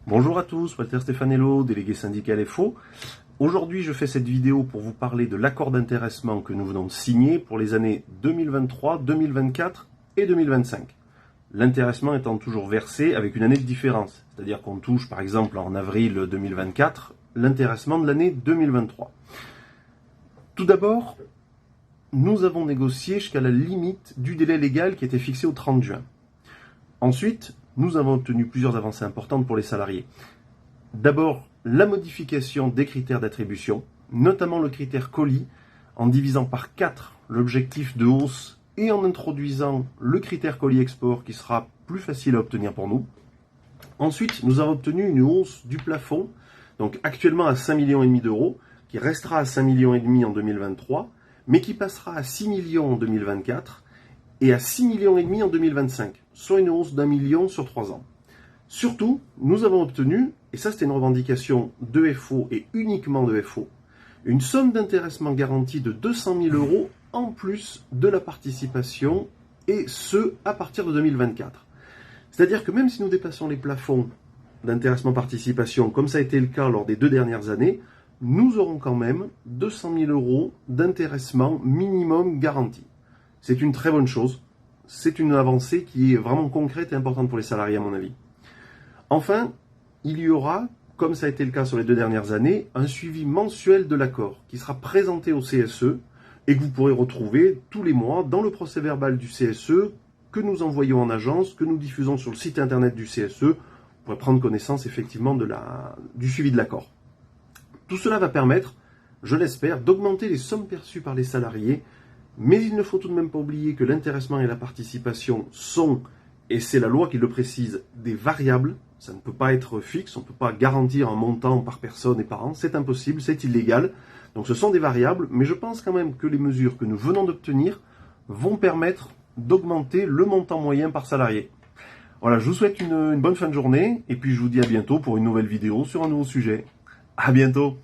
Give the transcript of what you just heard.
Bonjour à tous, Walter Stefanello, délégué syndical FO. Aujourd'hui, je fais cette vidéo pour vous parler de l'accord d'intéressement que nous venons de signer pour les années 2023, 2024 et 2025. L'intéressement étant toujours versé avec une année de différence, c'est-à-dire qu'on touche par exemple en avril 2024 l'intéressement de l'année 2023. Tout d'abord, nous avons négocié jusqu'à la limite du délai légal qui était fixé au 30 juin. Ensuite, nous avons obtenu plusieurs avancées importantes pour les salariés. D'abord, la modification des critères d'attribution, notamment le critère colis, en divisant par 4 l'objectif de hausse et en introduisant le critère colis export qui sera plus facile à obtenir pour nous. Ensuite, nous avons obtenu une hausse du plafond, donc actuellement à 5,5 millions d'euros, qui restera à 5,5 millions en 2023, mais qui passera à 6 millions en 2024 et à 6,5 millions en 2025, soit une hausse d'1 million sur 3 ans. Surtout, nous avons obtenu, et ça c'était une revendication de FO et uniquement de FO, une somme d'intéressement garantie de 200 000 euros en plus de la participation, et ce, à partir de 2024. C'est-à-dire que même si nous dépassons les plafonds d'intéressement participation, comme ça a été le cas lors des 2 dernières années, nous aurons quand même 200 000 euros d'intéressement minimum garanti. C'est une très bonne chose, c'est une avancée qui est vraiment concrète et importante pour les salariés à mon avis. Enfin, il y aura, comme ça a été le cas sur les 2 dernières années, un suivi mensuel de l'accord qui sera présenté au CSE et que vous pourrez retrouver tous les mois dans le procès-verbal du CSE que nous envoyons en agence, que nous diffusons sur le site internet du CSE. Vous pourrez prendre connaissance effectivement du suivi de l'accord. Tout cela va permettre, je l'espère, d'augmenter les sommes perçues par les salariés, mais il ne faut tout de même pas oublier que l'intéressement et la participation sont, et c'est la loi qui le précise, des variables. Ça ne peut pas être fixe, on ne peut pas garantir un montant par personne et par an, c'est impossible, c'est illégal. Donc ce sont des variables, mais je pense quand même que les mesures que nous venons d'obtenir vont permettre d'augmenter le montant moyen par salarié. Voilà, je vous souhaite une bonne fin de journée, et puis je vous dis à bientôt pour une nouvelle vidéo sur un nouveau sujet. À bientôt!